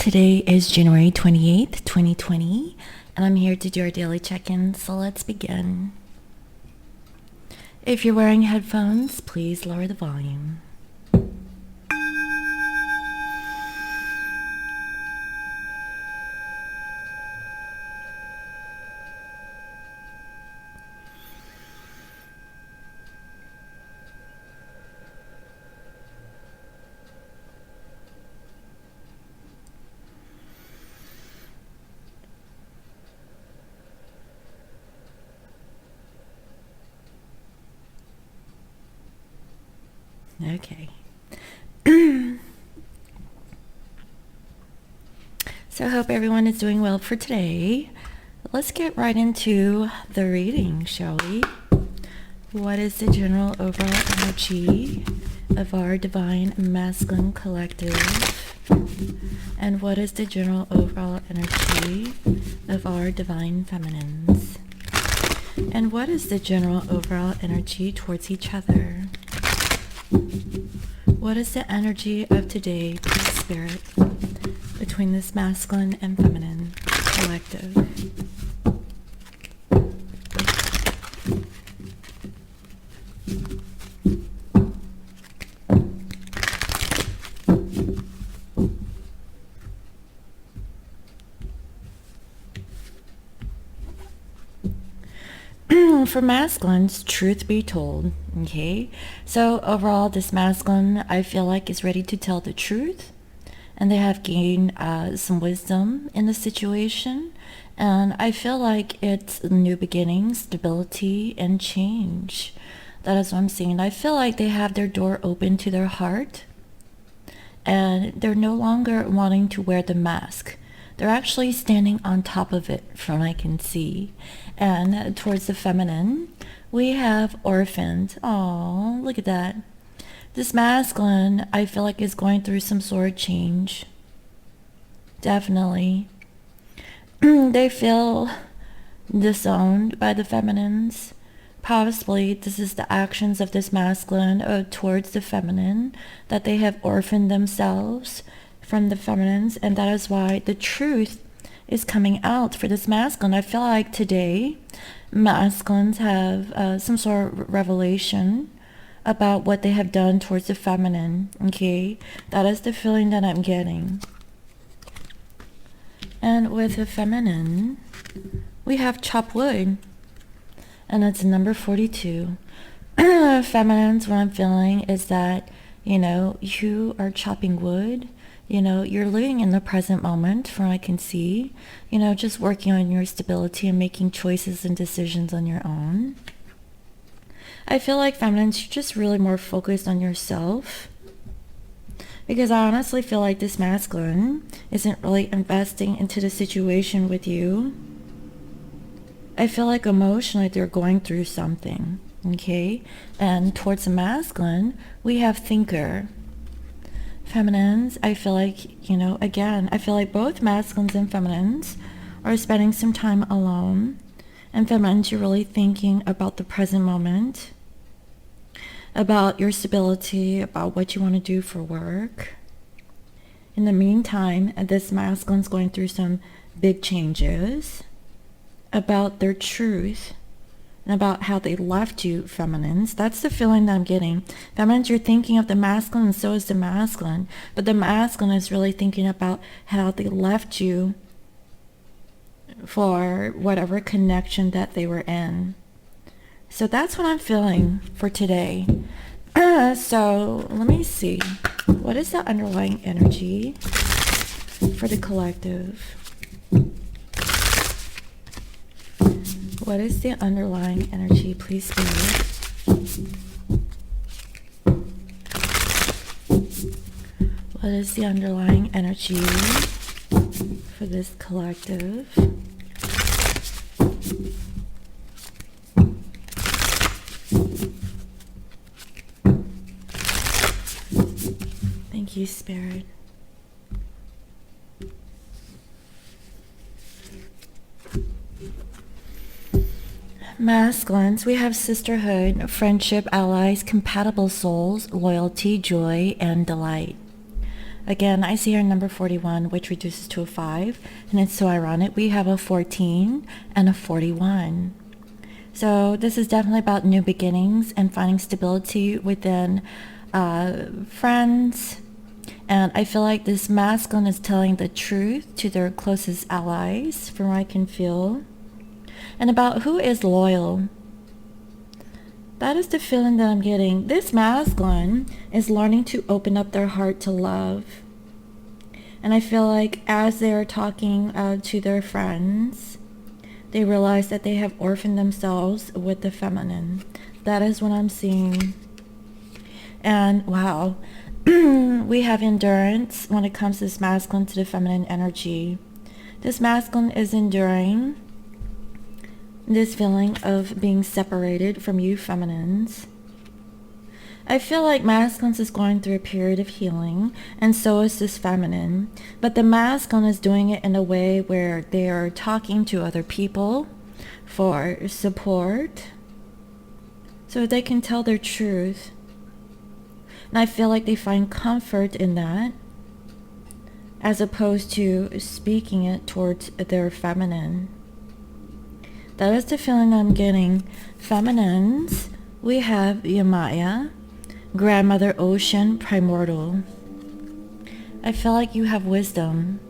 Today is January 28th, 2020, and I'm here to do our daily check-in, so let's begin. If you're wearing headphones, please lower the volume. Okay. So I hope everyone is doing well for today. Let's get right into the reading, shall we? What is the general overall energy of our divine masculine collective? And what is the general overall energy of our divine feminines? And what is the general overall energy towards each other? What is the energy of today, please, Spirit, between this masculine and feminine collective? For masculines, truth be told, okay? So overall, this masculine, I feel like, is ready to tell the truth, and they have gained some wisdom in the situation, and I feel like it's new beginnings, stability, and change. That is what I'm seeing. I feel like they have their door open to their heart, and they're no longer wanting to wear the mask. They're actually standing on top of it, from what I can see. And towards the feminine, we have orphaned. Oh, look at that. This masculine, I feel like, is going through some sort of change. Definitely. They feel disowned by the feminines. Possibly this is the actions of this masculine towards the feminine, that they have orphaned themselves from the feminines, and that is why the truth is coming out for this masculine. I feel like today masculines have some sort of revelation about what they have done towards the feminine. Okay, that is the feeling that I'm getting. And with the feminine, we have chop wood, and it's number 42. Feminines, what I'm feeling is that, you are chopping wood. You're living in the present moment, from what I can see. Just working on your stability and making choices and decisions on your own. I feel like feminines, you're just really more focused on yourself. Because I honestly feel like this masculine isn't really investing into the situation with you. I feel like emotionally they're going through something. Okay? And towards the masculine, we have thinker. Feminines, I feel like, again, I feel like both masculines and feminines are spending some time alone. And feminines, you're really thinking about the present moment, about your stability, about what you want to do for work. In the meantime, this masculine's going through some big changes about their truth, and about how they left you, feminines. That's the feeling that I'm getting. Feminines, you're thinking of the masculine, and so is the masculine. But the masculine is really thinking about how they left you for whatever connection that they were in. So that's what I'm feeling for today. So let me see. What is the underlying energy for the collective? What is the underlying energy, please, Spirit? What is the underlying energy for this collective? Thank you, Spirit. Masculines, we have sisterhood, friendship, allies, compatible souls, loyalty, joy, and delight. Again, I see our number 41, which reduces to a 5, and it's so ironic. We have a 14 and a 41. So this is definitely about new beginnings and finding stability within friends. And I feel like this masculine is telling the truth to their closest allies, from what I can feel. And about who is loyal. That is the feeling that I'm getting. This masculine is learning to open up their heart to love. And I feel like as they're talking to their friends, they realize that they have orphaned themselves with the feminine. That is what I'm seeing. And wow, we have endurance when it comes to this masculine to the feminine energy. This masculine is enduring this feeling of being separated from you feminines. I feel like masculine is going through a period of healing, and so is this feminine. But the masculine is doing it in a way where they are talking to other people for support, so they can tell their truth. And I feel like they find comfort in that, as opposed to speaking it towards their feminine. That is the feeling I'm getting. Feminines, we have Yamaya, Grandmother Ocean, Primordial. I feel like you have wisdom,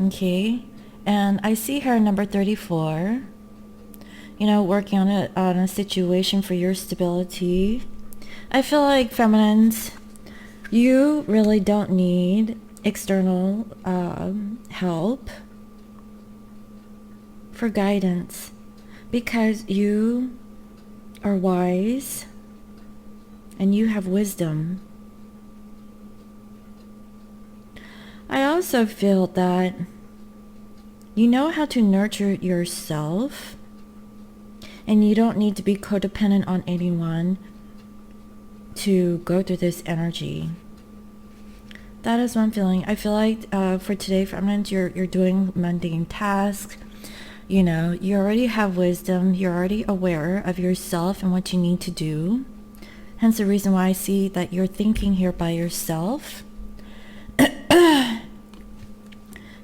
okay? And I see her number 34, working on a situation for your stability. I feel like feminines, you really don't need external help for guidance, because you are wise and you have wisdom. I also feel that you know how to nurture yourself, and you don't need to be codependent on anyone to go through this energy. That is what I'm feeling. I feel like for today, feminines, you're doing mundane tasks. You already have wisdom. You're already aware of yourself and what you need to do. Hence the reason why I see that you're thinking here by yourself.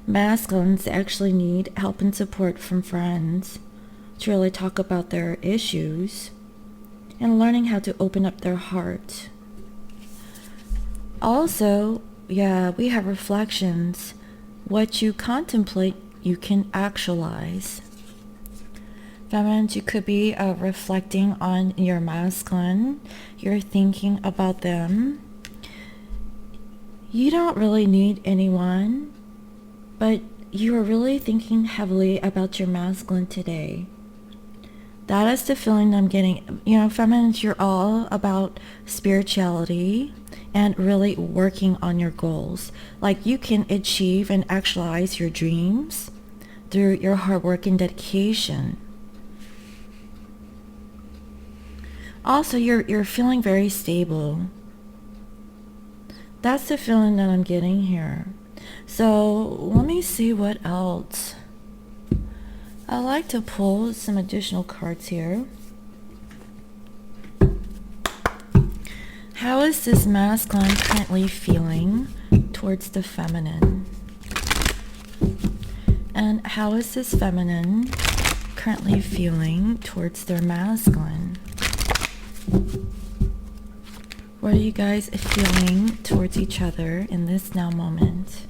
Masculines actually need help and support from friends to really talk about their issues and learning how to open up their heart. Also, we have reflections. What you contemplate, you can actualize. Feminines, you could be reflecting on your masculine. You're thinking about them. You don't really need anyone, but you are really thinking heavily about your masculine today. That is the feeling I'm getting. Feminines, you're all about spirituality and really working on your goals. Like, you can achieve and actualize your dreams through your hard work and dedication. Also, you're feeling very stable. That's the feeling that I'm getting here. So let me see what else. I like to pull some additional cards here. How is this masculine currently feeling towards the feminine? And how is this feminine currently feeling towards their masculine? What are you guys feeling towards each other in this now moment?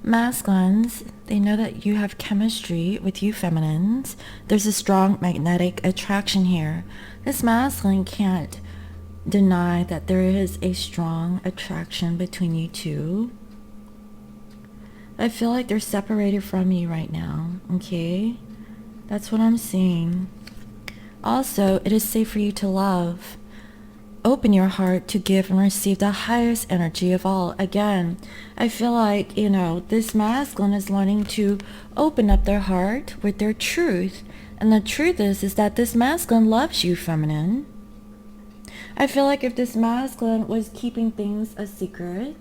Masculines, they know that you have chemistry with you feminines. There's a strong magnetic attraction here. This masculine can't deny that there is a strong attraction between you two. I feel like they're separated from you right now, okay? That's what I'm seeing. Also, it is safe for you to love. Open your heart to give and receive the highest energy of all. Again, I feel like, this masculine is learning to open up their heart with their truth. And the truth is that this masculine loves you, feminine. I feel like if this masculine was keeping things a secret,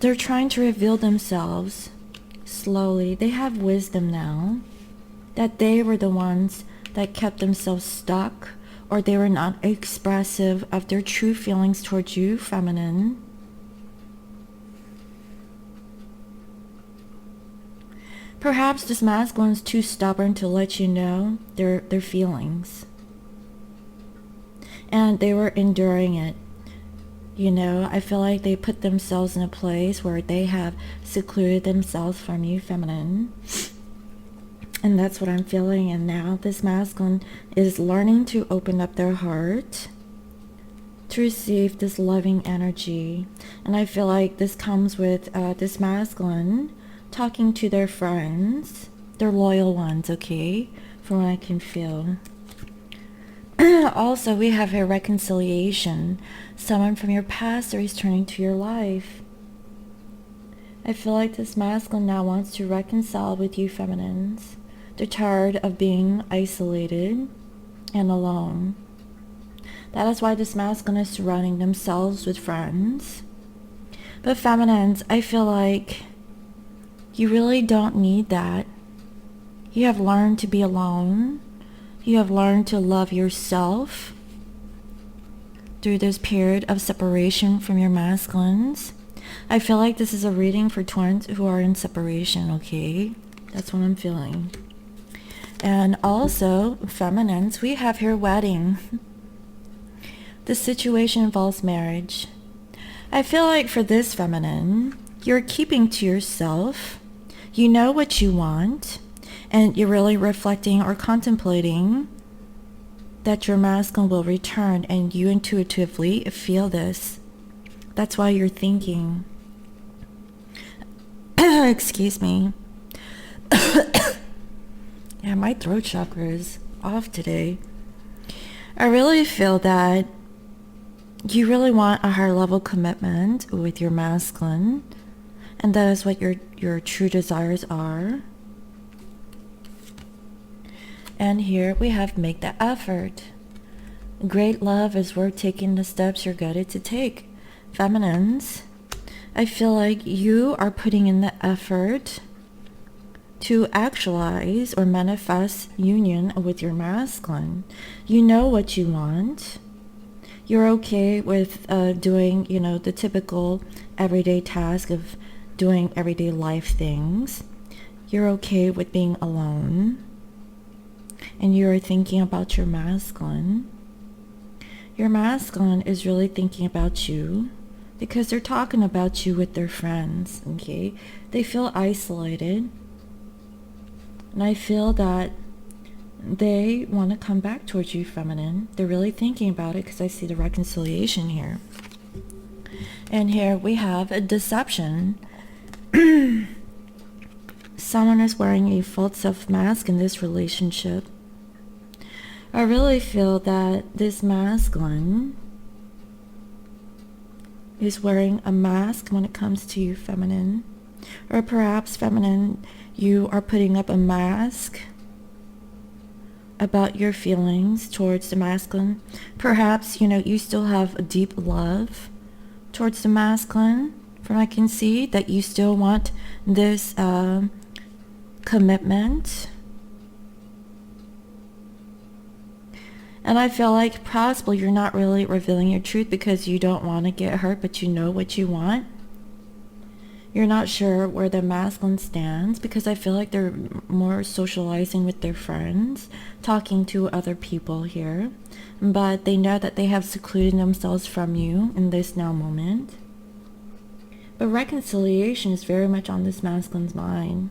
they're trying to reveal themselves slowly. They have wisdom now that they were the ones that kept themselves stuck, or they were not expressive of their true feelings towards you, feminine. Perhaps this masculine is too stubborn to let you know their feelings. And they were enduring it. You know, I feel like they put themselves in a place where they have secluded themselves from you, feminine. And that's what I'm feeling. And now this masculine is learning to open up their heart to receive this loving energy. And I feel like this comes with this masculine talking to their friends, their loyal ones, okay? From what I can feel. Also, we have here reconciliation. Someone from your past is returning to your life. I feel like this masculine now wants to reconcile with you, feminines. They're tired of being isolated and alone. That is why this masculine is surrounding themselves with friends. But feminines, I feel like you really don't need that. You have learned to be alone. You have learned to love yourself through this period of separation from your masculines. I feel like this is a reading for twins who are in separation, okay? That's what I'm feeling. And also, feminines, we have here wedding. This situation involves marriage. I feel like for this feminine, you're keeping to yourself. You know what you want, and you're really reflecting or contemplating that your masculine will return, and you intuitively feel this. That's why you're thinking. Excuse me. Yeah, my throat chakra is off today. I really feel that you really want a higher level commitment with your masculine, and that is what your true desires are. And here we have make the effort. Great love is worth taking the steps you're guided to take. Feminines, I feel like you are putting in the effort to actualize or manifest union with your masculine. You know what you want. You're okay with doing, the typical everyday task of doing everyday life things. You're okay with being alone. And you're thinking about your masculine. Your masculine is really thinking about you because they're talking about you with their friends, okay? They feel isolated. And I feel that they want to come back towards you, feminine. They're really thinking about it because I see the reconciliation here. And here we have a deception. Someone is wearing a false self-mask in this relationship. I really feel that this masculine is wearing a mask when it comes to you, feminine. Or perhaps, feminine, you are putting up a mask about your feelings towards the masculine. Perhaps, you still have a deep love towards the masculine. From what I can see, that you still want this commitment. And I feel like possibly you're not really revealing your truth because you don't want to get hurt, but you know what you want. You're not sure where the masculine stands because I feel like they're more socializing with their friends, talking to other people here. But they know that they have secluded themselves from you in this now moment. But reconciliation is very much on this masculine's mind.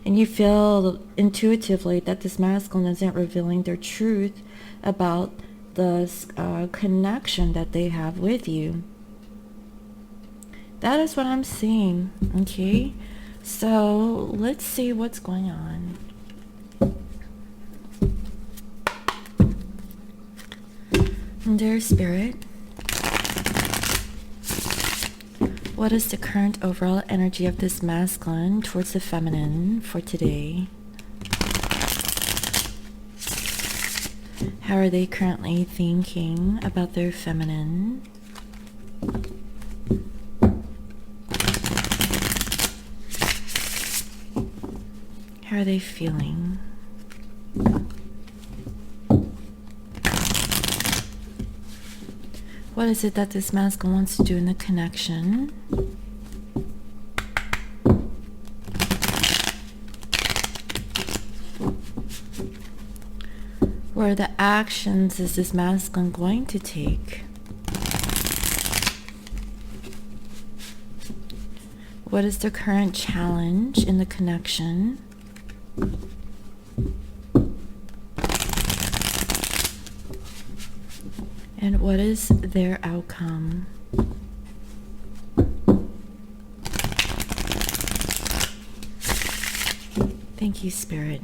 And you feel intuitively that this masculine isn't revealing their truth about the connection that they have with you. That is what I'm seeing, okay? So let's see what's going on. Dear Spirit, what is the current overall energy of this masculine towards the feminine for today? How are they currently thinking about their feminine? How are they feeling? What is it that this masculine wants to do in the connection? What are the actions is this masculine going to take? What is the current challenge in the connection? And what is their outcome? Thank you, Spirit.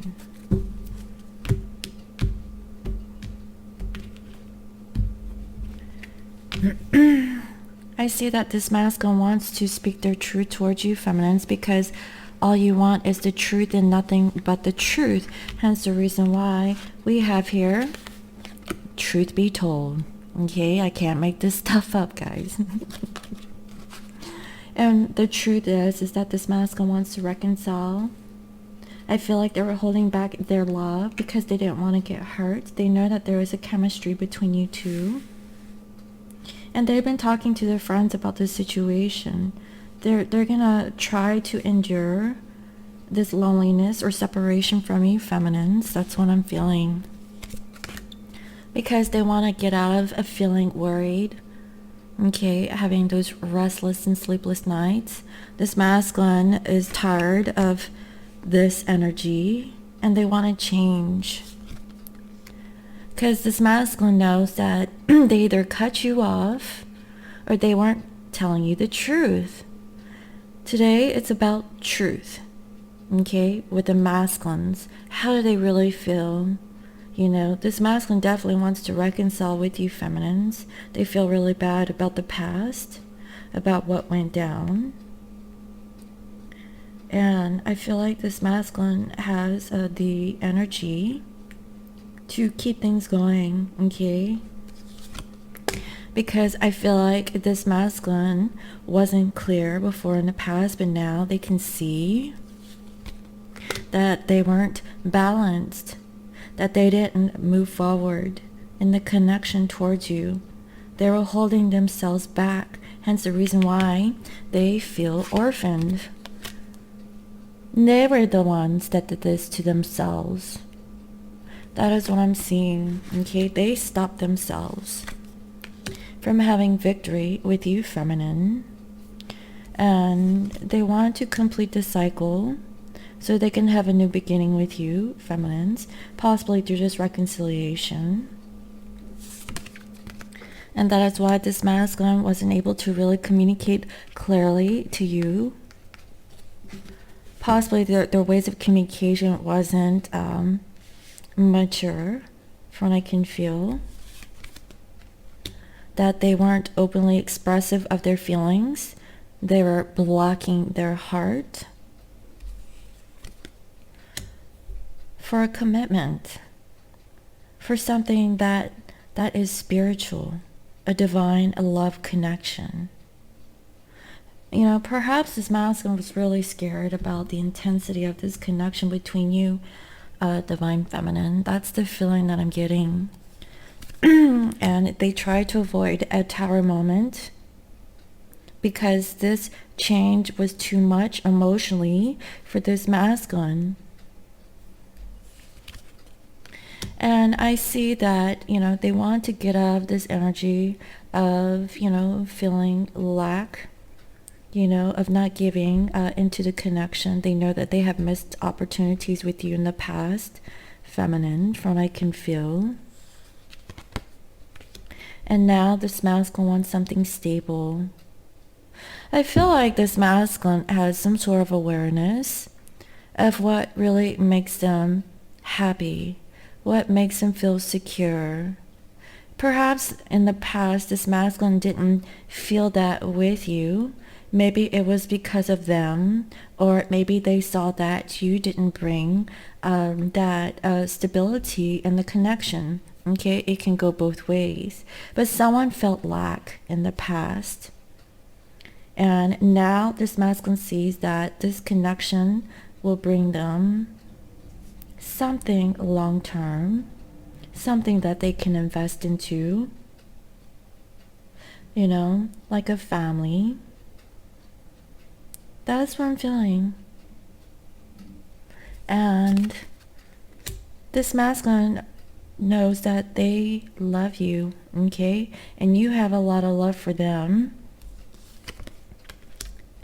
I see that this masculine wants to speak their truth towards you, feminines, because all you want is the truth and nothing but the truth. Hence the reason why we have here, truth be told. Okay, I can't make this stuff up, guys. And the truth is that this masculine wants to reconcile. I feel like they were holding back their love because they didn't want to get hurt. They know that there is a chemistry between you two. And they've been talking to their friends about this situation. They're gonna try to endure this loneliness or separation from you, feminines. That's what I'm feeling. Because they want to get out of feeling worried. Okay, having those restless and sleepless nights. This masculine is tired of this energy and they want to change. Because this masculine knows that they either cut you off or they weren't telling you the truth. Today, it's about truth. Okay, with the masculines. How do they really feel? You know, this masculine definitely wants to reconcile with you, feminines. They feel really bad about the past, about what went down. And I feel like this masculine has the energy to keep things going, okay? Because I feel like this masculine wasn't clear before in the past, but now they can see that they weren't balanced, that they didn't move forward in the connection towards you. They were holding themselves back, hence the reason why they feel orphaned. They were the ones that did this to themselves. That is what I'm seeing, okay? They stopped themselves from having victory with you, feminine. And they want to complete the cycle so they can have a new beginning with you, feminines, possibly through this reconciliation. And that is why this masculine wasn't able to really communicate clearly to you. Possibly their ways of communication wasn't mature, from what I can feel. That they weren't openly expressive of their feelings. They were blocking their heart for a commitment, for something that is spiritual, a divine, a love connection. You know, perhaps this masculine was really scared about the intensity of this connection between you, divine feminine. That's the feeling that I'm getting. And they try to avoid a tower moment because this change was too much emotionally for this masculine. And I see that, you know, they want to get out of this energy of, you know, feeling lack, you know, of not giving into the connection. They know that they have missed opportunities with you in the past, feminine, from what I can feel. And now this masculine wants something stable. I feel like this masculine has some sort of awareness of what really makes them happy, what makes them feel secure. Perhaps in the past, this masculine didn't feel that with you. Maybe it was because of them, or maybe they saw that you didn't bring that stability in the connection. Okay, it can go both ways. But someone felt lack in the past. And now this masculine sees that this connection will bring them something long term, something that they can invest into, you know, like a family. That's what I'm feeling. And this masculine knows that they love you, okay? And you have a lot of love for them.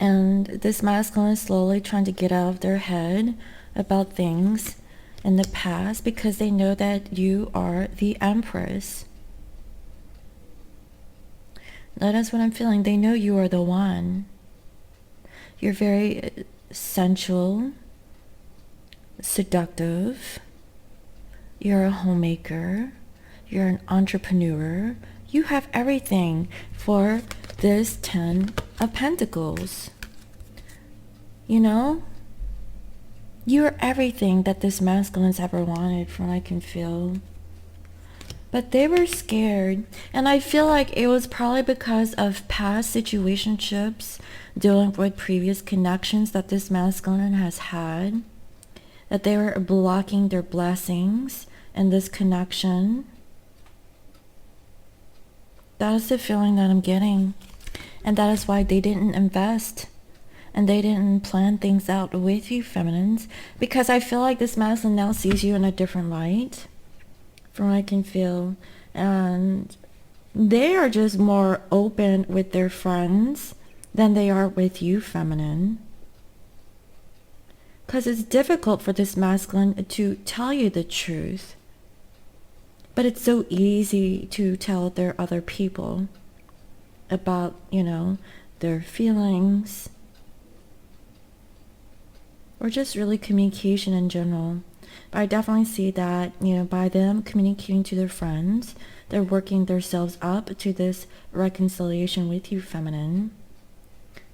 And this masculine is slowly trying to get out of their head about things in the past because they know that you are the Empress. That is what I'm feeling. They know you are the one. You're very sensual, seductive. You're a homemaker. You're an entrepreneur. You have everything for this 10 of Pentacles. You know? You're everything that this masculine's ever wanted, from what I can feel. But they were scared. And I feel like it was probably because of past situationships, dealing with previous connections that this masculine has had, that they were blocking their blessings in this connection. That is the feeling that I'm getting. And that is why they didn't invest. And they didn't plan things out with you, feminines. Because I feel like this masculine now sees you in a different light, from what I can feel. And they are just more open with their friends than they are with you, feminine. Because it's difficult for this masculine to tell you the truth. But it's so easy to tell their other people about, you know, their feelings. Or just really communication in general. But I definitely see that, you know, by them communicating to their friends, they're working themselves up to this reconciliation with you, feminine.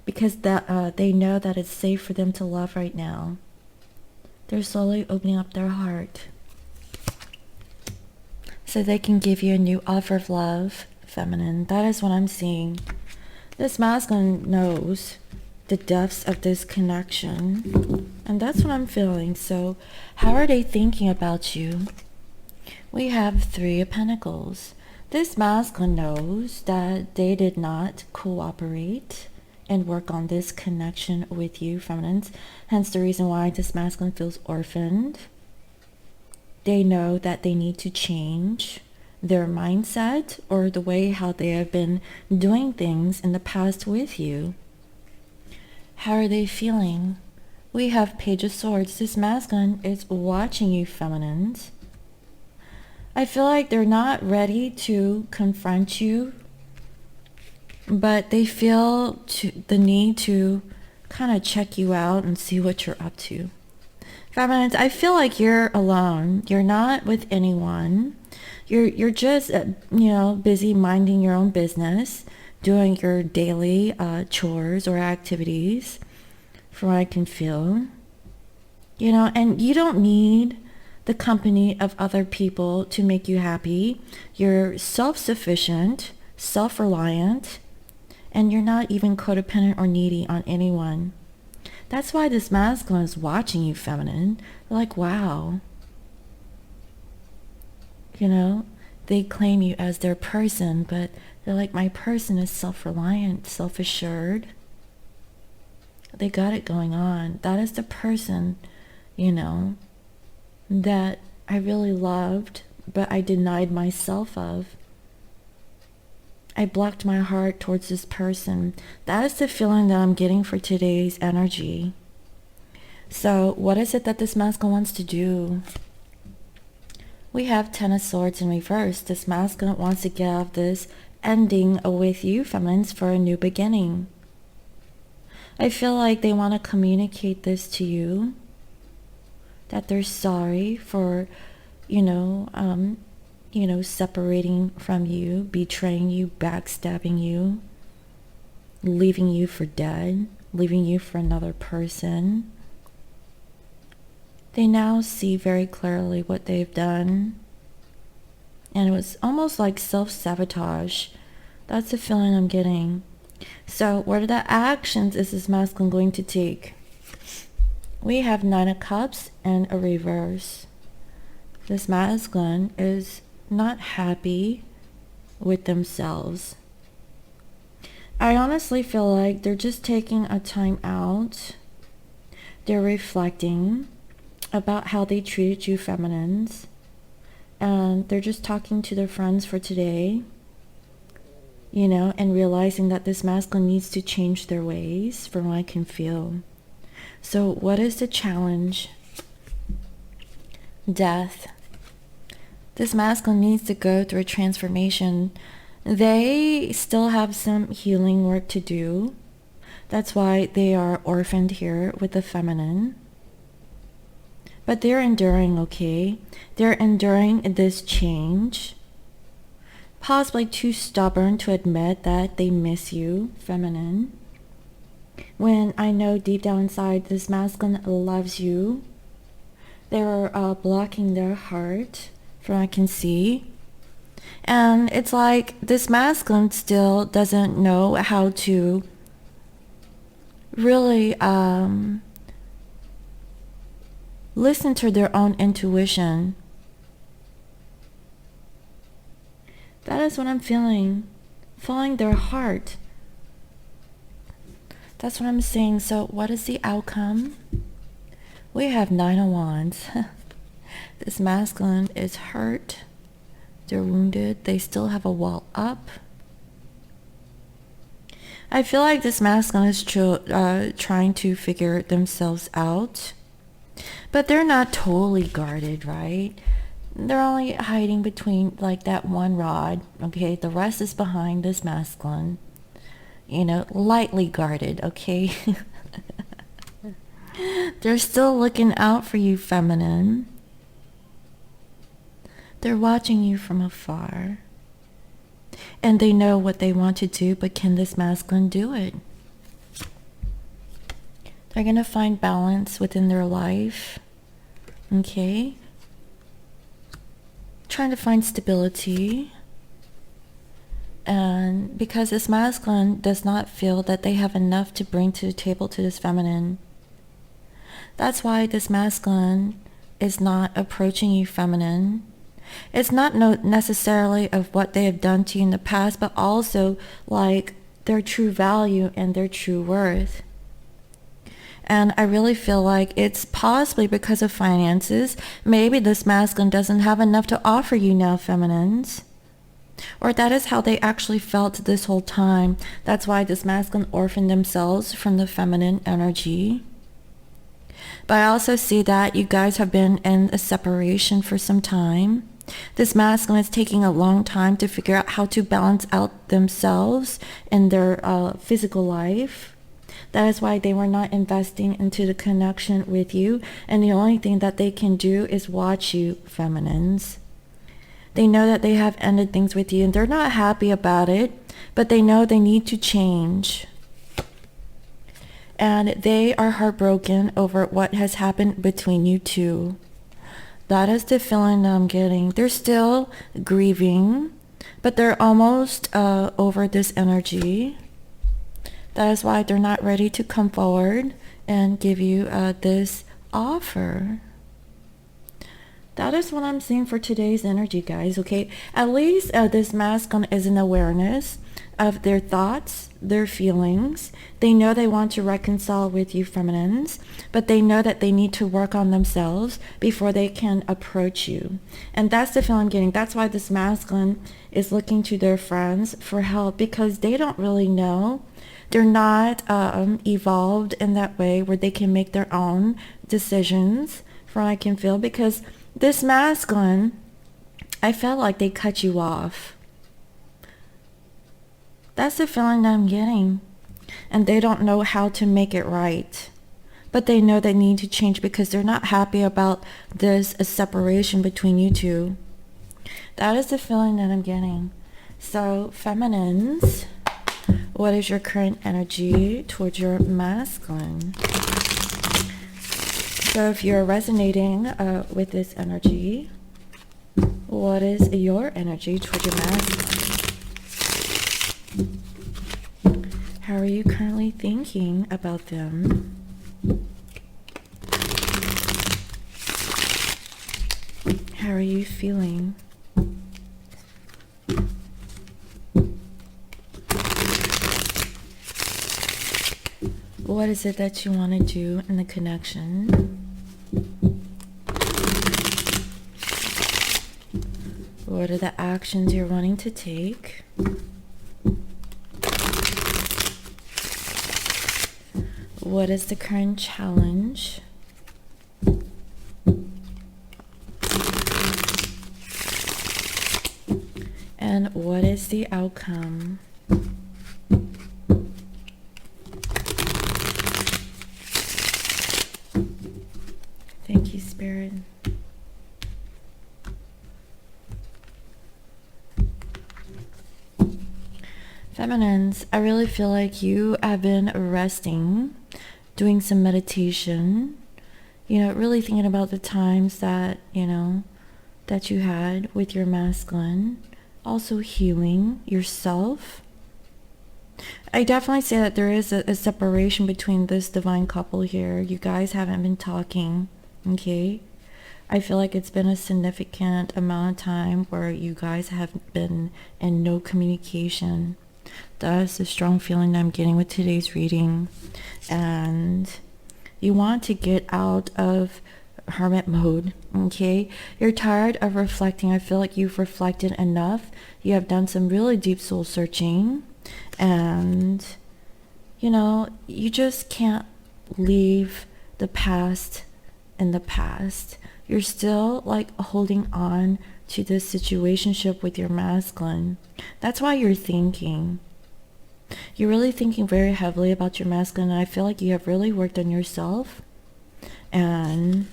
Because that they know that it's safe for them to love right now. They're slowly opening up their heart. So they can give you a new offer of love, feminine. That is what I'm seeing. This masculine knows the depths of this connection. And that's what I'm feeling. So how are they thinking about you? We have 3 of Pentacles. This masculine knows that they did not cooperate and work on this connection with you, feminines. Hence the reason why this masculine feels orphaned. They know that they need to change their mindset or the way how they have been doing things in the past with you. How are they feeling? We have Page of Swords. This masculine is watching you, feminines. I feel like they're not ready to confront you, but they feel the need to kind of check you out and see what you're up to. Feminines, I feel like you're alone. You're not with anyone. You're just, you know, busy minding your own business, doing your daily chores or activities, from what I can feel. You know, and you don't need the company of other people to make you happy. You're self-sufficient, self-reliant, and you're not even codependent or needy on anyone. That's why this masculine is watching you, feminine. They're like, wow. You know, they claim you as their person, but they're like, my person is self-reliant, self-assured. They got it going on. That is the person, you know, that I really loved, but I denied myself of. I blocked my heart towards this person. That is the feeling that I'm getting for today's energy. So what is it that this masculine wants to do? We have 10 of Swords in reverse. This masculine wants to get out of this ending with you, feminines, for a new beginning. I feel like they want to communicate this to you, that they're sorry for, separating from you, betraying you, backstabbing you, leaving you for dead, leaving you for another person. They now see very clearly what they've done. And it was almost like self-sabotage. That's the feeling I'm getting. So what are the actions is this masculine going to take? We have 9 of Cups and a reverse. this masculine is not happy with themselves. I honestly feel like they're just taking a time out. They're reflecting about how they treated you feminines. And they're just talking to their friends for today, you know, and realizing that this masculine needs to change their ways from what I can feel. So what is the challenge? Death. This masculine needs to go through a transformation. They still have some healing work to do. That's why they are orphaned here with the feminine. But they're enduring, okay? They're enduring this change. Possibly too stubborn to admit that they miss you, feminine. When I know deep down inside this masculine loves you. They're blocking their heart from what I can see. And it's like this masculine still doesn't know how to really listen to their own intuition. That is what I'm feeling. Following their heart. That's what I'm saying. So what is the outcome? We have 9 of Wands. This masculine is hurt. They're wounded. They still have a wall up. I feel like this masculine is trying to figure themselves out. But they're not totally guarded, right? They're only hiding between like that one rod. Okay, the rest is behind this masculine. You know, lightly guarded, okay? They're still looking out for you, feminine. They're watching you from afar. And they know what they want to do, but can this masculine do it? They're going to find balance within their life. Okay? Trying to find stability. And because this masculine does not feel that they have enough to bring to the table to this feminine. That's why this masculine is not approaching you, feminine. It's not necessarily of what they have done to you in the past, but also like their true value and their true worth. And I really feel like it's possibly because of finances. Maybe this masculine doesn't have enough to offer you now, feminines. Or that is how they actually felt this whole time. That's why this masculine orphaned themselves from the feminine energy. But I also see that you guys have been in a separation for some time. This masculine is taking a long time to figure out how to balance out themselves in their physical life. That is why they were not investing into the connection with you. And the only thing that they can do is watch you, feminines. They know that they have ended things with you and they're not happy about it, but they know they need to change. And they are heartbroken over what has happened between you two. That is the feeling that I'm getting. They're still grieving, but they're almost over this energy. That is why they're not ready to come forward and give you this offer. That is what I'm seeing for today's energy, guys, okay? At least this masculine is an awareness of their thoughts, their feelings. They know they want to reconcile with you, feminines, but they know that they need to work on themselves before they can approach you. And that's the feeling I'm getting. That's why this masculine is looking to their friends for help, because they don't really know. They're not evolved in that way where they can make their own decisions, from what I can feel, because this masculine, I felt like they cut you off. That's the feeling that I'm getting. And they don't know how to make it right. But they know they need to change because they're not happy about this separation between you two. That is the feeling that I'm getting. So, feminines, what is your current energy towards your masculine? So if you're resonating with this energy, what is your energy towards your masculine? How are you currently thinking about them? How are you feeling? What is it that you want to do in the connection? What are the actions you're wanting to take? What is the current challenge? And what is the outcome? Thank you, Spirit. Feminines, I really feel like you have been resting, doing some meditation, really thinking about the times that, that you had with your masculine, also healing yourself. I definitely say that there is a separation between this divine couple here. You guys haven't been talking, okay? I feel like it's been a significant amount of time where you guys have been in no communication. That's a strong feeling I'm getting with today's reading. And you want to get out of hermit mode, okay? You're tired of reflecting. I feel like you've reflected enough. You have done some really deep soul searching. And, you just can't leave the past in the past. You're still like holding on to this situationship with your masculine. That's why you're thinking. You're really thinking very heavily about your masculine, and I feel like you have really worked on yourself, and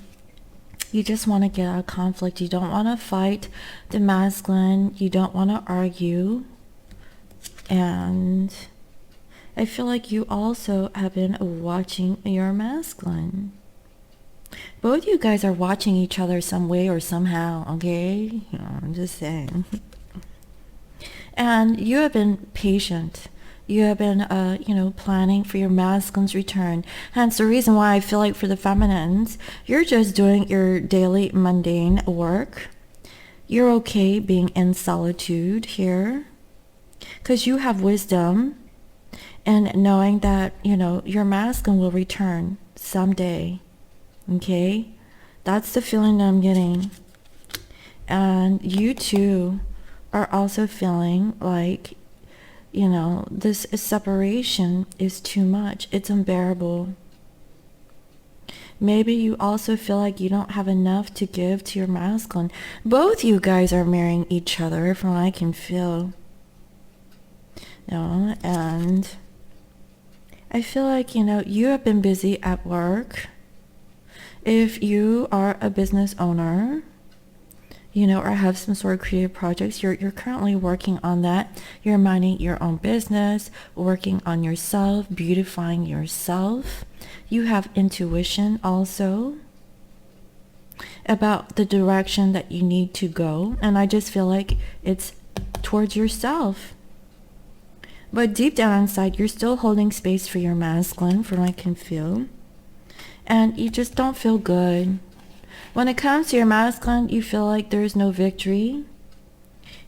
you just want to get out of conflict. You don't want to fight the masculine. You don't want to argue. And I feel like you also have been watching your masculine. Both you guys are watching each other some way or somehow, okay? I'm just saying. And you have been patient. You have been, planning for your masculine's return. Hence the reason why I feel like for the feminines, you're just doing your daily mundane work. You're okay being in solitude here. Because you have wisdom and knowing that, your masculine will return someday. Okay? That's the feeling that I'm getting. And you too are also feeling like, this separation is too much. It's unbearable. Maybe you also feel like you don't have enough to give to your masculine. Both you guys are marrying each other from what I can feel. And I feel like, you have been busy at work. If you are a business owner, or have some sort of creative projects, you're currently working on that. You're minding your own business, working on yourself, beautifying yourself. You have intuition also about the direction that you need to go. And I just feel like it's towards yourself. But deep down inside, you're still holding space for your masculine, from what I can feel. And you just don't feel good. When it comes to your masculine, you feel like there's no victory.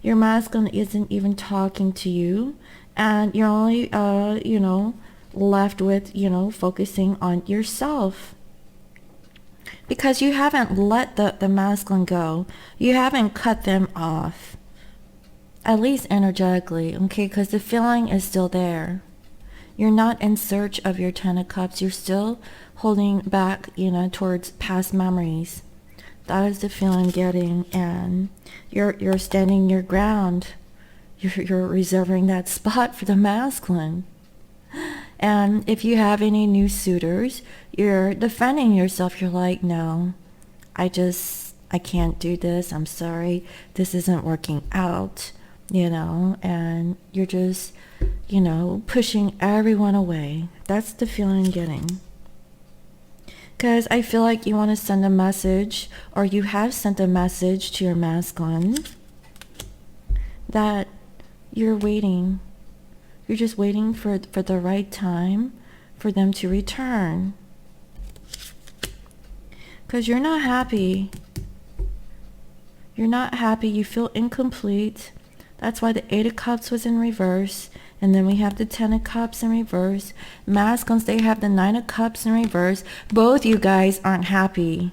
Your masculine isn't even talking to you. And you're only, left with, focusing on yourself. Because you haven't let the masculine go. You haven't cut them off. At least energetically, okay? Because the feeling is still there. You're not in search of your Ten of Cups. You're still holding back, towards past memories. That is the feeling I'm getting. And you're standing your ground. You're reserving that spot for the masculine. And if you have any new suitors, you're defending yourself. You're like, no, I can't do this. I'm sorry. This isn't working out. And you're just, pushing everyone away. That's the feeling I'm getting. Because I feel like you want to send a message, or you have sent a message to your masculine that you're waiting. You're just waiting for the right time for them to return. Because you're not happy. You're not happy. You feel incomplete. That's why the 8 of Cups was in reverse. And then we have the 10 of Cups in reverse. Masculines, they have the 9 of Cups in reverse. Both you guys aren't happy.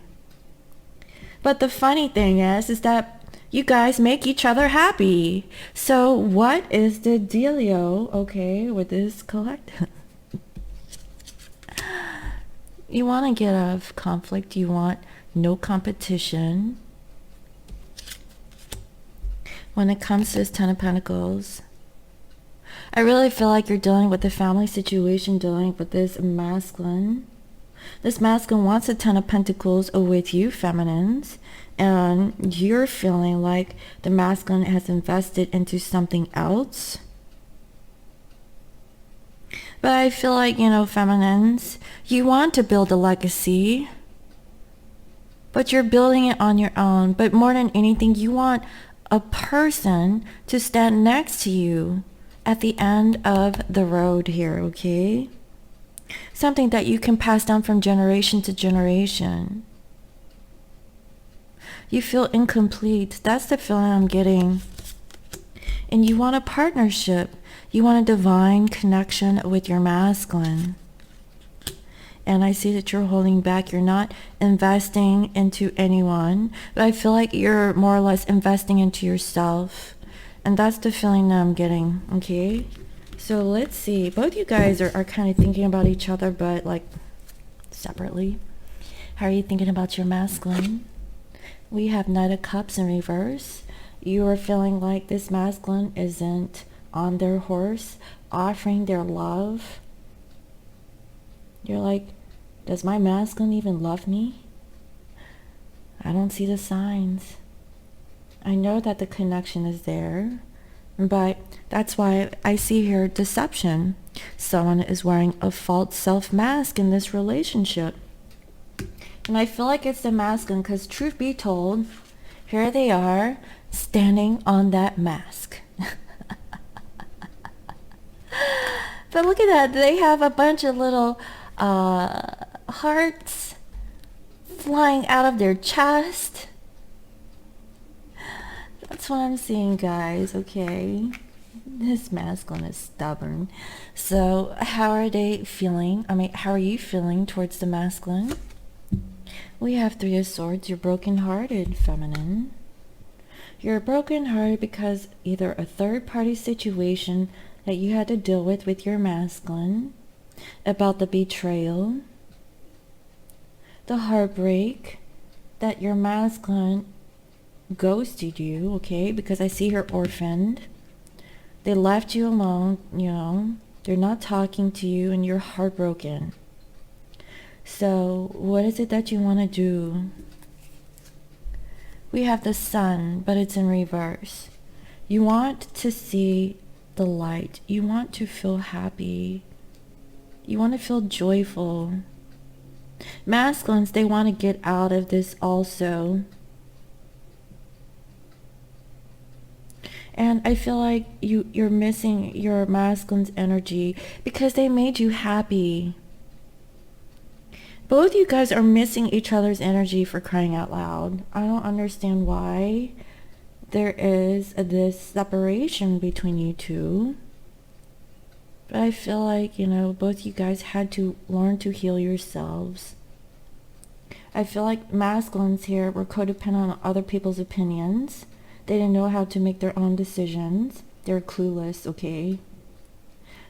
But the funny thing is that you guys make each other happy. So what is the dealio, okay, with this collective? You want to get out of conflict. You want no competition. When it comes to this 10 of Pentacles, I really feel like you're dealing with the family situation, dealing with this masculine. This masculine wants a 10 of Pentacles with you, feminines, and you're feeling like the masculine has invested into something else. But I feel like, you know, feminines, you want to build a legacy, but you're building it on your own. But more than anything, you want a person to stand next to you at the end of the road here, okay? Something that you can pass down from generation to generation. You feel incomplete. That's the feeling I'm getting. And you want a partnership. You want a divine connection with your masculine. And I see that you're holding back. You're not investing into anyone. But I feel like you're more or less investing into yourself. And that's the feeling that I'm getting, okay? So let's see. Both you guys are kind of thinking about each other, but like separately. How are you thinking about your masculine? We have Knight of Cups in reverse. You are feeling like this masculine isn't on their horse, offering their love. You're like, does my masculine even love me? I don't see the signs. I know that the connection is there, but that's why I see here deception. Someone is wearing a false self mask in this relationship. And I feel like it's the masculine because truth be told, here they are standing on that mask. But look at that. They have a bunch of little hearts flying out of their chest. That's what I'm seeing, guys, okay? This masculine is stubborn. So how are they feeling? I mean, how are you feeling towards the masculine? We have 3 of Swords. You're brokenhearted, feminine. You're brokenhearted because either a third-party situation that you had to deal with your masculine, about the betrayal, the heartbreak that your masculine ghosted you, okay? Because I see her orphaned. They left you alone, you know. They're not talking to you and you're heartbroken. So what is it that you want to do? We have the Sun, but it's in reverse. You want to see the light. You want to feel happy. You want to feel joyful. Masculines, they want to get out of this also. And I feel like you're missing your masculine's energy because they made you happy. Both you guys are missing each other's energy, for crying out loud. I don't understand why there is this separation between you two. But I feel like, you know, both you guys had to learn to heal yourselves. I feel like masculines here were codependent on other people's opinions. They didn't know how to make their own decisions. They're clueless, okay?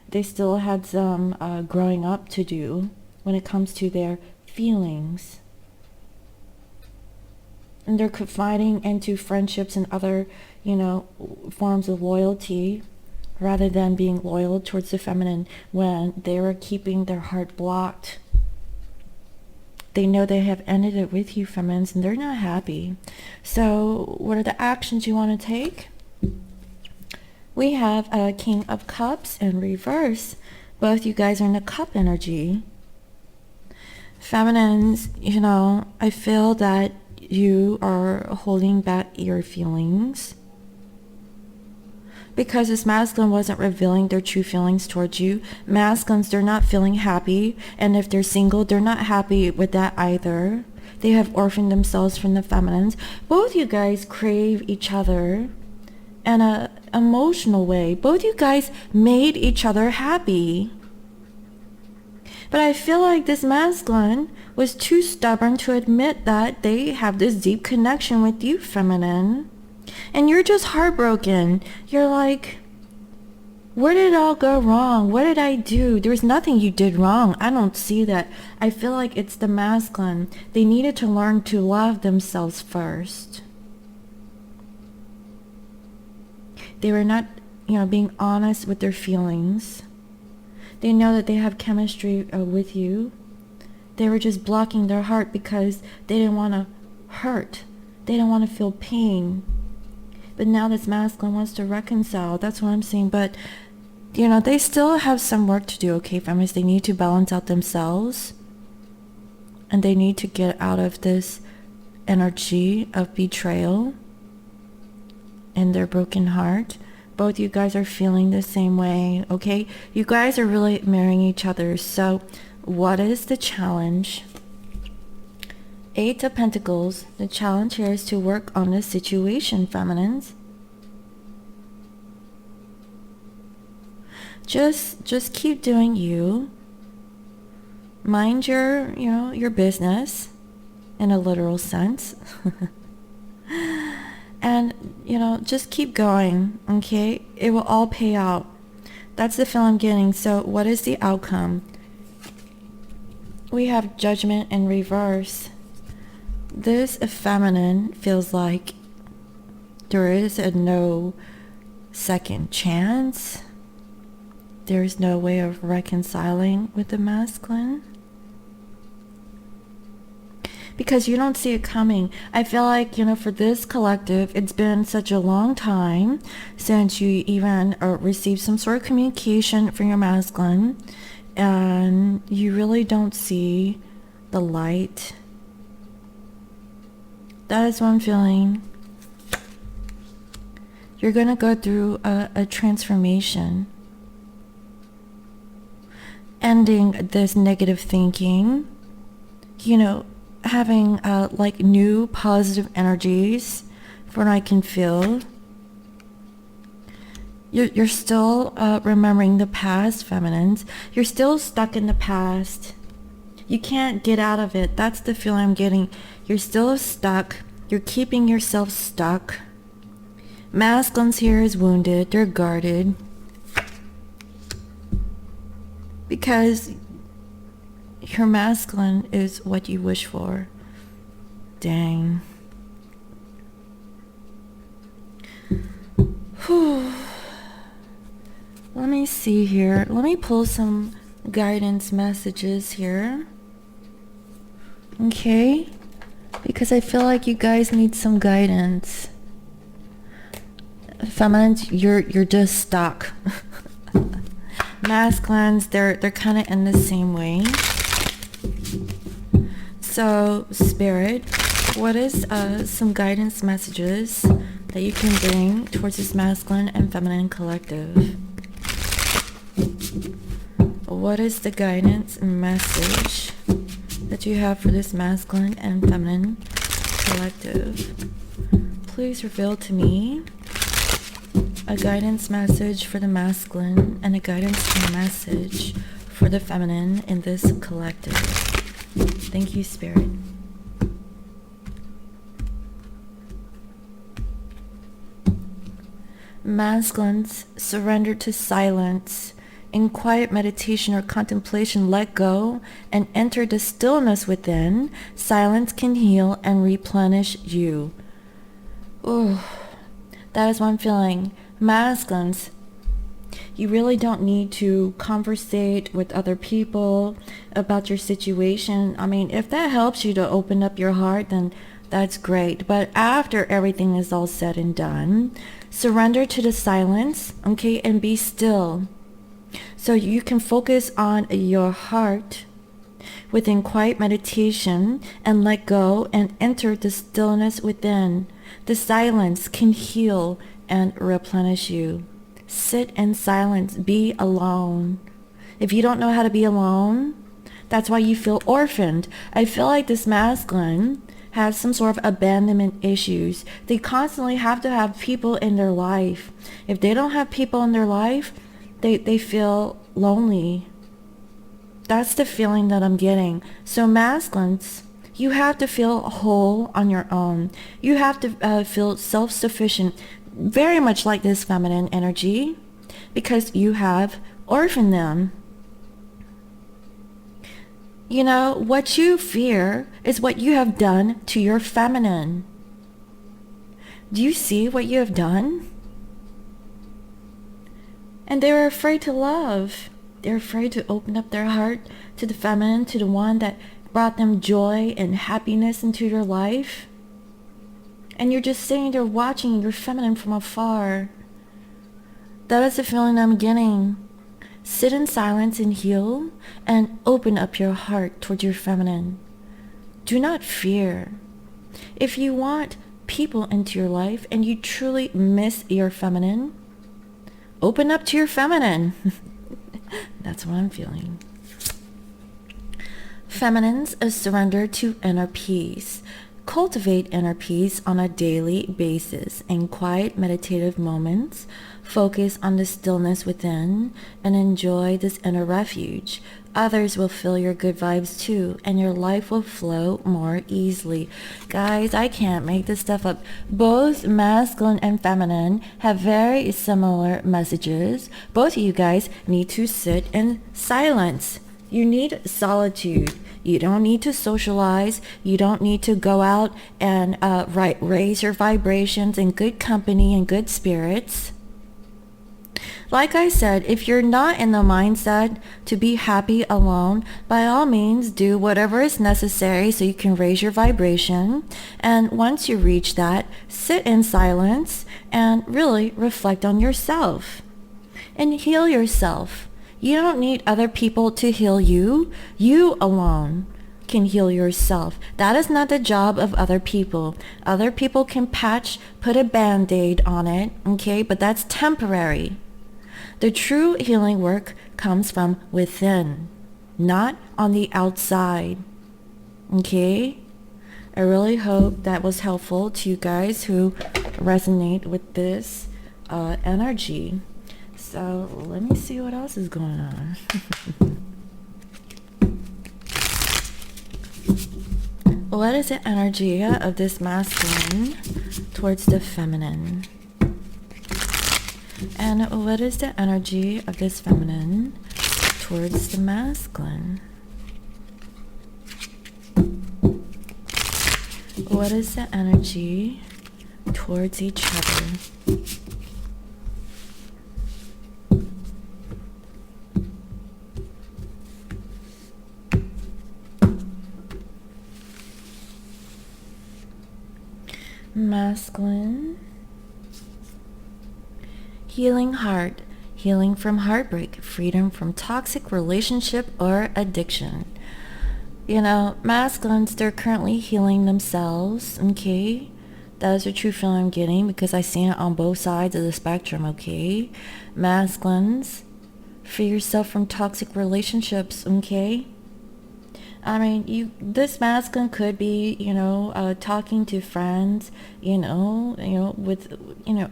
They still had some growing up to do when it comes to their feelings. And they're confiding into friendships and other, you know, forms of loyalty rather than being loyal towards the feminine when they were keeping their heart blocked. They know they have ended it with you, feminines, and they're not happy. So what are the actions you want to take? We have a King of Cups in reverse. Both you guys are in the cup energy. Feminines, you know, I feel that you are holding back your feelings because this masculine wasn't revealing their true feelings towards you. Masculines, they're not feeling happy, and if they're single, they're not happy with that either. They have orphaned themselves from the feminines. Both you guys crave each other in a emotional way. Both you guys made each other happy. But I feel like this masculine was too stubborn to admit that they have this deep connection with you, feminine. And you're just heartbroken. You're like, where did it all go wrong? What did I do? There's nothing you did wrong. I don't see that. I feel like it's the masculine. They needed to learn to love themselves first. They were not, being honest with their feelings. They know that they have chemistry with you. They were just blocking their heart because they didn't want to hurt. They didn't want to feel pain. But now this masculine wants to reconcile. That's what I'm saying. But, they still have some work to do, okay, feminists? They need to balance out themselves. And they need to get out of this energy of betrayal and their broken heart. Both you guys are feeling the same way, okay? You guys are really marrying each other. So what is the challenge? 8 of Pentacles. The challenge here is to work on this situation, feminines. Just keep doing you. Mind your business in a literal sense. And, just keep going, okay? It will all pay out. That's the feel I'm getting. So what is the outcome? We have Judgment in reverse. This feminine feels like there is no second chance. There is no way of reconciling with the masculine. Because you don't see it coming. I feel like, for this collective, it's been such a long time since you even received some sort of communication from your masculine, and you really don't see the light. That is what I'm feeling. You're going to go through a transformation. Ending this negative thinking, having like new positive energies from what I can feel. You're still remembering the past, feminines. You're still stuck in the past. You can't get out of it. That's the feel I'm getting. You're still stuck. You're keeping yourself stuck. Masculine's here is wounded. They're guarded. Because your masculine is what you wish for. Dang. Whew. Let me see here. Let me pull some guidance messages here. Okay? Because I feel like you guys need some guidance. Feminines, you're just stuck. Masculines, they're kind of in the same way. So, Spirit, what is some guidance messages that you can bring towards this masculine and feminine collective? What is the guidance message that you have for this masculine and feminine collective? Please reveal to me a guidance message for the masculine and a guidance message for the feminine in this collective. Thank you, Spirit. Masculines, surrender to silence. In quiet meditation or contemplation, let go and enter the stillness within. Silence can heal and replenish you. Ooh, that is what I'm feeling. Masculines, you really don't need to conversate with other people about your situation. I mean, if that helps you to open up your heart, then that's great. But after everything is all said and done, surrender to the silence, okay, and be still. So you can focus on your heart within quiet meditation and let go and enter the stillness within. The silence can heal and replenish you. Sit in silence. Be alone. If you don't know how to be alone, That's why you feel orphaned. I feel like this masculine has some sort of abandonment issues. They constantly have to have people in their life. If they don't have people in their life, they feel lonely. That's the feeling that I'm getting. So masculines, you have to feel whole on your own. You have to feel self-sufficient, very much like this feminine energy, because you have orphaned them. You know, what you fear is what you have done to your feminine. Do you see what you have done? And they're afraid to love. They're afraid to open up their heart to the feminine, to the one that brought them joy and happiness into their life. And you're just sitting there watching your feminine from afar. That is the feeling I'm getting. Sit in silence and heal, and open up your heart towards your feminine. Do not fear. If you want people into your life and you truly miss your feminine, open up to your feminine. That's what I'm feeling. Feminines surrender to inner peace. Cultivate inner peace on a daily basis. In quiet meditative moments, focus on the stillness within and enjoy this inner refuge. Others will feel your good vibes too, and your life will flow more easily. Guys, I can't make this stuff up. Both masculine and feminine have very similar messages. Both of you guys need to sit in silence. You need solitude. You don't need to socialize. You don't need to go out and raise your vibrations in good company and good spirits. Like I said, if you're not in the mindset to be happy alone, by all means do whatever is necessary so you can raise your vibration. And once you reach that, sit in silence and really reflect on yourself and heal yourself. You don't need other people to heal you. You alone can heal yourself. That is not the job of other people. Other people can put a band-aid on it, okay? But that's temporary. The true healing work comes from within, not on the outside, okay? I really hope that was helpful to you guys who resonate with this energy. So let me see what else is going on. What is the energy of this masculine towards the feminine? And what is the energy of this feminine towards the masculine? What is the energy towards each other? Masculine. Healing heart, healing from heartbreak, freedom from toxic relationship or addiction. You know, masculines, they're currently healing themselves, okay? That is a true feeling I'm getting because I've seen it on both sides of the spectrum, okay? Masculines, free yourself from toxic relationships, okay? I mean, this masculine could be, talking to friends, with,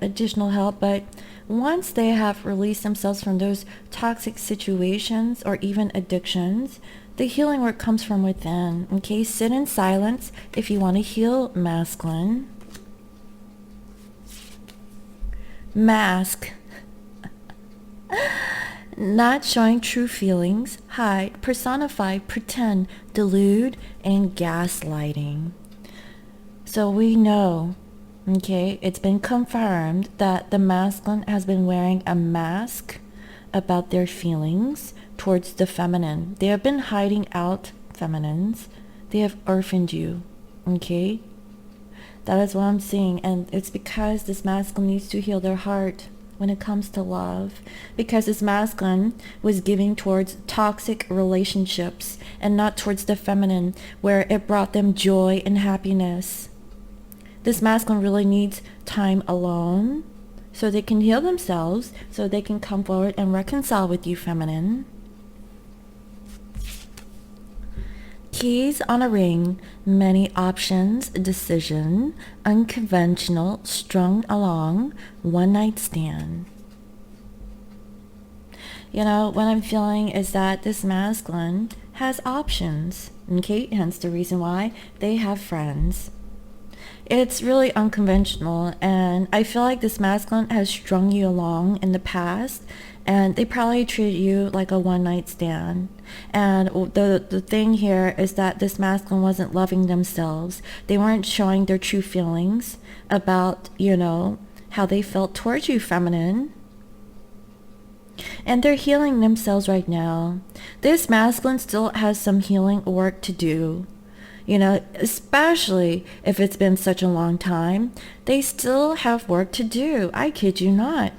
additional help. But once they have released themselves from those toxic situations or even addictions, the healing work comes from within. Okay, sit in silence if you want to heal masculine. Mask. Not showing true feelings, hide, personify, pretend, delude, and gaslighting. So we know, okay, it's been confirmed that the masculine has been wearing a mask about their feelings towards the feminine. They have been hiding out feminines. They have orphaned you, okay? That is what I'm seeing, and it's because this masculine needs to heal their heart when it comes to love, because this masculine was giving towards toxic relationships and not towards the feminine where it brought them joy and happiness. This masculine really needs time alone so they can heal themselves, so they can come forward and reconcile with you, feminine. Keys on a ring, many options, decision, unconventional, strung along, one night stand. You know, what I'm feeling is that this masculine has options, okay? Hence the reason why they have friends. It's really unconventional, and I feel like this masculine has strung you along in the past, and they probably treated you like a one-night stand. And the thing here is that this masculine wasn't loving themselves. They weren't showing their true feelings about, you know, how they felt towards you, feminine. And they're healing themselves right now. This masculine still has some healing work to do. You know, especially if it's been such a long time, they still have work to do. I kid you not.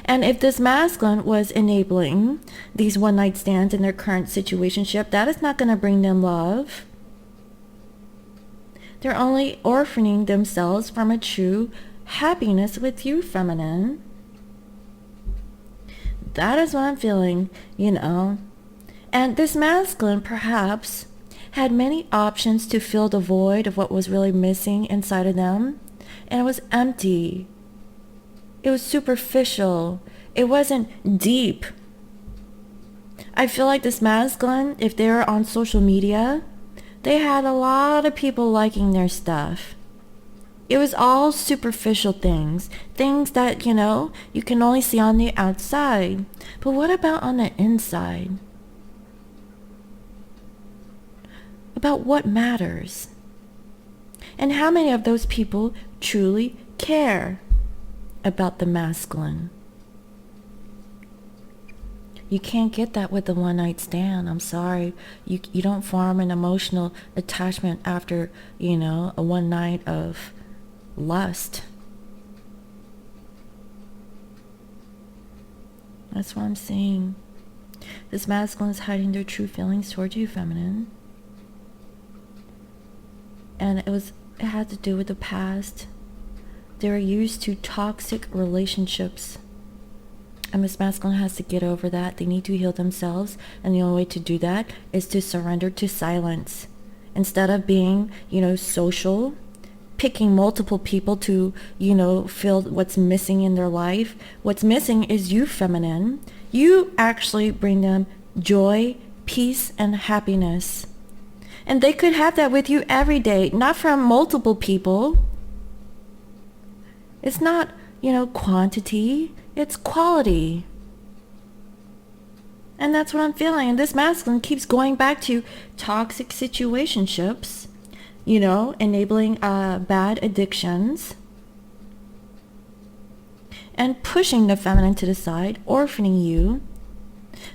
And if this masculine was enabling these one-night stands in their current situationship, that is not going to bring them love. They're only orphaning themselves from a true happiness with you, feminine. That is what I'm feeling, you know. And this masculine perhaps had many options to fill the void of what was really missing inside of them. And it was empty. It was superficial. It wasn't deep. I feel like this masculine, if they were on social media, they had a lot of people liking their stuff. It was all superficial things. Things that, you know, you can only see on the outside. But what about on the inside? About what matters? And how many of those people truly care about the masculine? You can't get that with a one-night stand. I'm sorry. You don't form an emotional attachment after, you know, a one night of lust. That's what I'm saying. This masculine is hiding their true feelings towards you, feminine. And it had to do with the past. They were used to toxic relationships. And this masculine has to get over that. They need to heal themselves. And the only way to do that is to surrender to silence. Instead of being, you know, social, picking multiple people to, you know, fill what's missing in their life. What's missing is you, feminine. You actually bring them joy, peace, and happiness. And they could have that with you every day, not from multiple people. It's not, you know, quantity, it's quality. And that's what I'm feeling. And this masculine keeps going back to toxic situationships, you know, enabling bad addictions, and pushing the feminine to the side, orphaning you.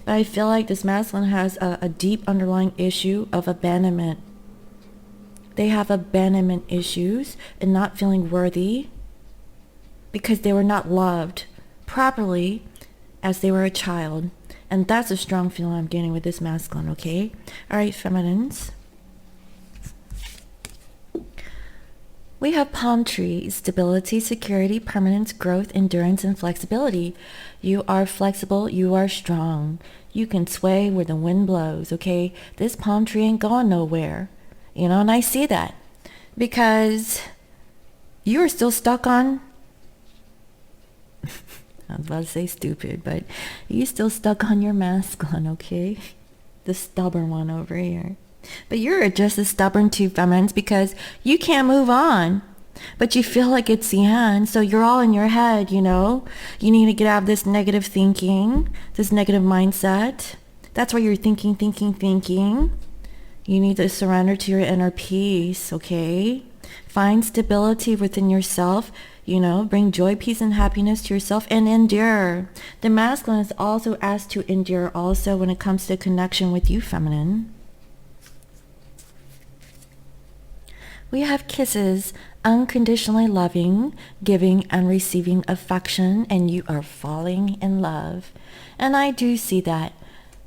But I feel like this masculine has a deep underlying issue of abandonment. They have abandonment issues and not feeling worthy because they were not loved properly as they were a child. And that's a strong feeling I'm getting with this masculine, okay? All right, feminines. We have palm tree, stability, security, permanence, growth, endurance, and flexibility. You are flexible, you are strong. You can sway where the wind blows, okay? This palm tree ain't going nowhere. You know, and I see that. Because you are still stuck on... I was about to say stupid, but you're still stuck on your masculine, okay? The stubborn one over here. But you're just as stubborn too, feminines, because you can't move on. But you feel like it's the end, so you're all in your head, you know? You need to get out of this negative thinking, this negative mindset. That's why you're thinking. You need to surrender to your inner peace, okay? Find stability within yourself, you know? Bring joy, peace, and happiness to yourself and endure. The masculine is also asked to endure also when it comes to connection with you, feminine. We have kisses, unconditionally loving, giving and receiving affection, and you are falling in love. And I do see that.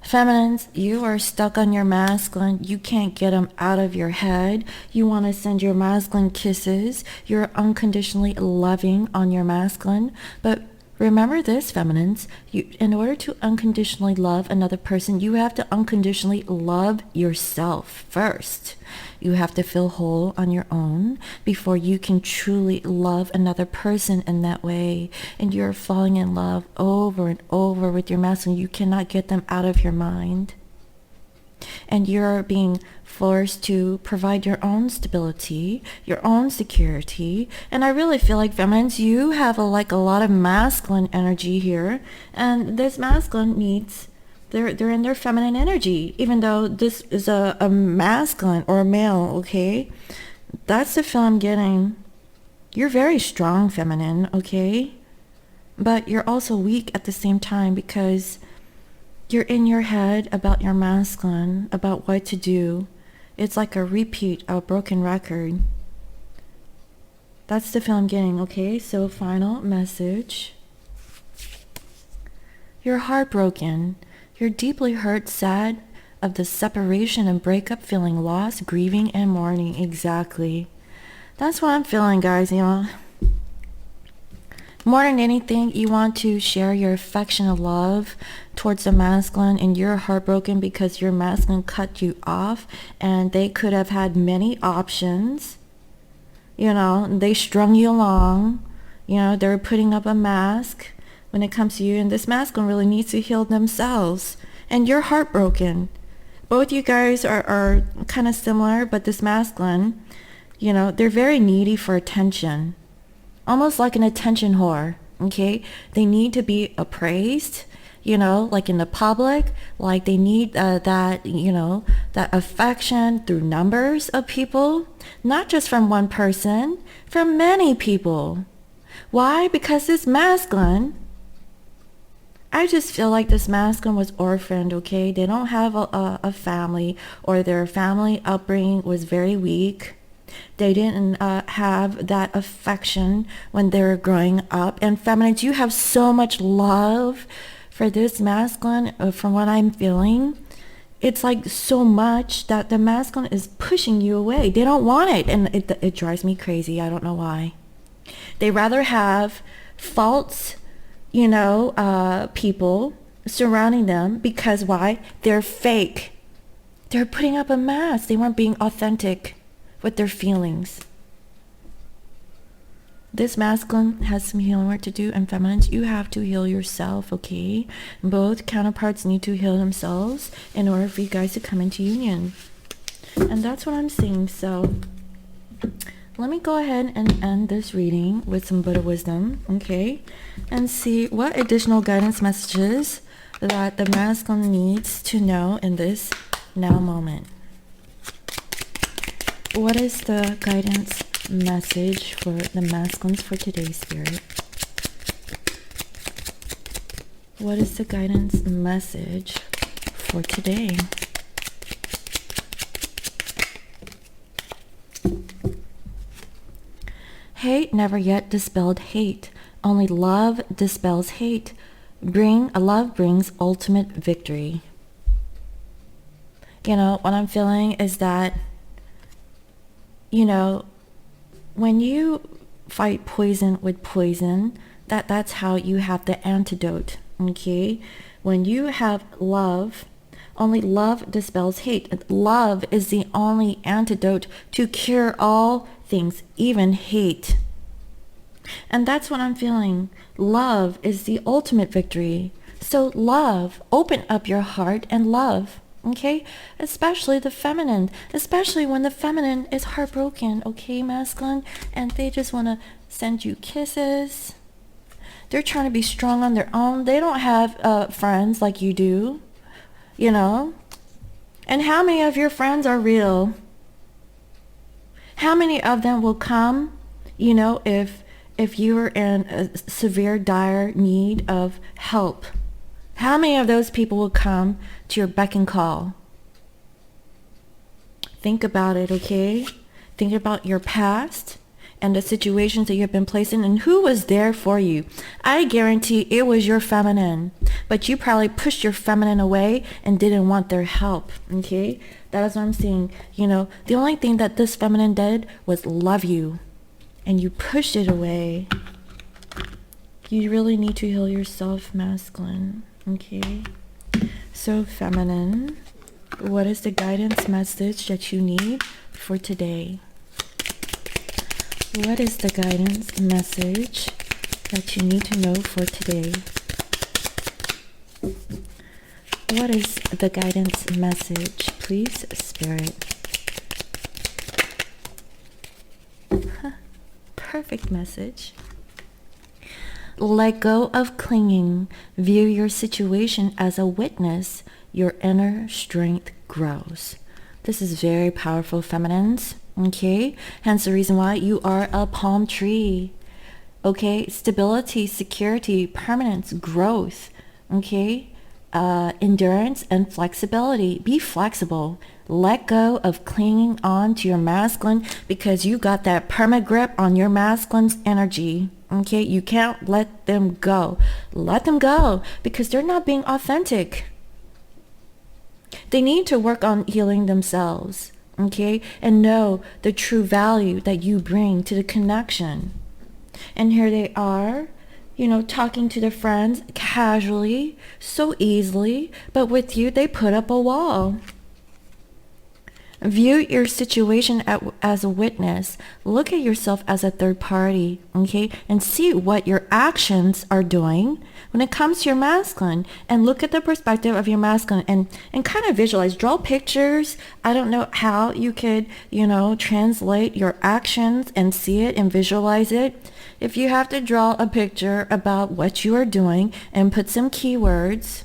Feminines, you are stuck on your masculine. You can't get them out of your head. You want to send your masculine kisses. You're unconditionally loving on your masculine. But Remember this, feminines. In order to unconditionally love another person, you have to unconditionally love yourself first. You have to feel whole on your own before you can truly love another person in that way. And you're falling in love over and over with your masculine. You cannot get them out of your mind. And you're being forced to provide your own stability, your own security. And I really feel like, feminines, you have a lot of masculine energy here, and this masculine needs, they're in their feminine energy, even though this is a masculine or a male. Okay, that's the feel I'm getting. You're very strong, feminine, okay, but you're also weak at the same time, because you're in your head about your masculine, about what to do. It's like a repeat of a broken record. That's the feel I'm getting, okay? So final message. You're heartbroken. You're deeply hurt, sad of the separation and breakup, feeling lost, grieving, and mourning. Exactly. That's what I'm feeling, guys, you know. More than anything, you want to share your affection of love towards the masculine, and you're heartbroken because your masculine cut you off, and they could have had many options. You know, they strung you along. You know, they're putting up a mask when it comes to you, and this masculine really needs to heal themselves. And you're heartbroken. Both you guys are kind of similar, but this masculine, you know, they're very needy for attention. Almost like an attention whore, okay? They need to be appraised, you know, like in the public, like they need that, you know, that affection through numbers of people, not just from one person, from many people. Why? Because this masculine, I just feel like this masculine was orphaned, okay? They don't have a family, or their family upbringing was very weak. They didn't have that affection when they were growing up. And feminines, you have so much love for this masculine, from what I'm feeling. It's like so much that the masculine is pushing you away. They don't want it, and it drives me crazy. I don't know why. They rather have false, you know, people surrounding them, because why? They're fake. They're putting up a mask. They weren't being authentic with their feelings. This masculine has some healing work to do, and feminines, you have to heal yourself, okay? Both counterparts need to heal themselves in order for you guys to come into union. And that's what I'm seeing. So let me go ahead and end this reading with some Buddha wisdom, okay? And see what additional guidance messages that the masculine needs to know in this now moment. What is the guidance message for the masculines for today, Spirit? What is the guidance message for today? Hate never yet dispelled hate. Only love dispels hate. Love brings ultimate victory. You know, what I'm feeling is that, you know, when you fight poison with poison, that's how you have the antidote, okay? When you have love, only love dispels hate. Love is the only antidote to cure all things, even hate. And that's what I'm feeling. Love is the ultimate victory. So love, open up your heart and love. Okay, especially the feminine, especially when the feminine is heartbroken, okay, masculine, and they just want to send you kisses. They're trying to be strong on their own. They don't have friends like you do, you know. And how many of your friends are real? How many of them will come, you know, if you're in a severe, dire need of help? How many of those people will come to your beck and call? Think about it, okay? Think about your past and the situations that you've been placed in, and who was there for you. I guarantee it was your feminine, but you probably pushed your feminine away and didn't want their help, okay? That is what I'm seeing. You know, the only thing that this feminine did was love you, and you pushed it away. You really need to heal yourself, masculine. Okay. So feminine, what is the guidance message that you need for today? What is the guidance message that you need to know for today? What is the guidance message, please, Spirit? Perfect message. Let go of clinging. View your situation as a witness. Your inner strength grows. This is very powerful, feminines. Okay? Hence the reason why you are a palm tree. Okay? Stability, security, permanence, growth. Okay? Endurance and flexibility. Be flexible. Let go of clinging on to your masculine because you got that perma grip on your masculine's energy. Okay, you can't let them go. Let them go because they're not being authentic. They need to work on healing themselves. Okay, and know the true value that you bring to the connection. And here they are, you know, talking to their friends casually, so easily, but with you, they put up a wall. View your situation as a witness. Look at yourself as a third party, okay? And see what your actions are doing when it comes to your masculine. And look at the perspective of your masculine and kind of visualize. Draw pictures. I don't know how you could, you know, translate your actions and see it and visualize it. If you have to draw a picture about what you are doing and put some keywords,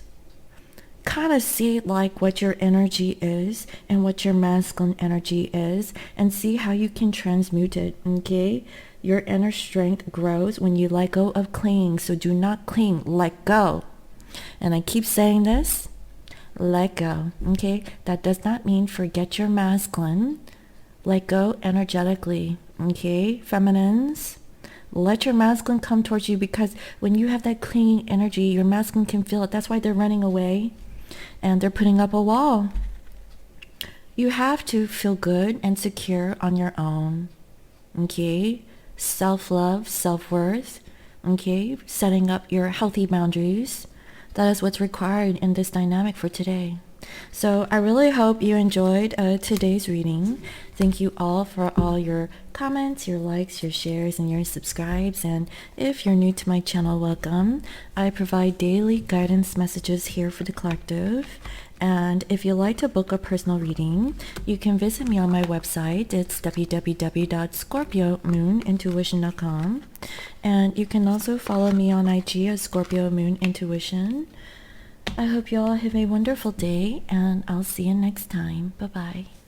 kind of see like what your energy is and what your masculine energy is and see how you can transmute it. Okay, your inner strength grows when you let go of clinging. So do not cling, let go. And I keep saying this, let go. Okay, that does not mean forget your masculine. Let go energetically. Okay, feminines, let your masculine come towards you, because when you have that clinging energy, your masculine can feel it. That's why they're running away and they're putting up a wall. You have to feel good and secure on your own. Okay? Self-love, self-worth. Okay? Setting up your healthy boundaries. That is what's required in this dynamic for today. So I really hope you enjoyed today's reading. Thank you all for all your comments, your likes, your shares, and your subscribes. And if you're new to my channel, welcome. I provide daily guidance messages here for the collective. And if you'd like to book a personal reading, you can visit me on my website. It's www.scorpiomoonintuition.com. And you can also follow me on IG as Scorpio Moon Intuition. I hope you all have a wonderful day, and I'll see you next time. Bye-bye.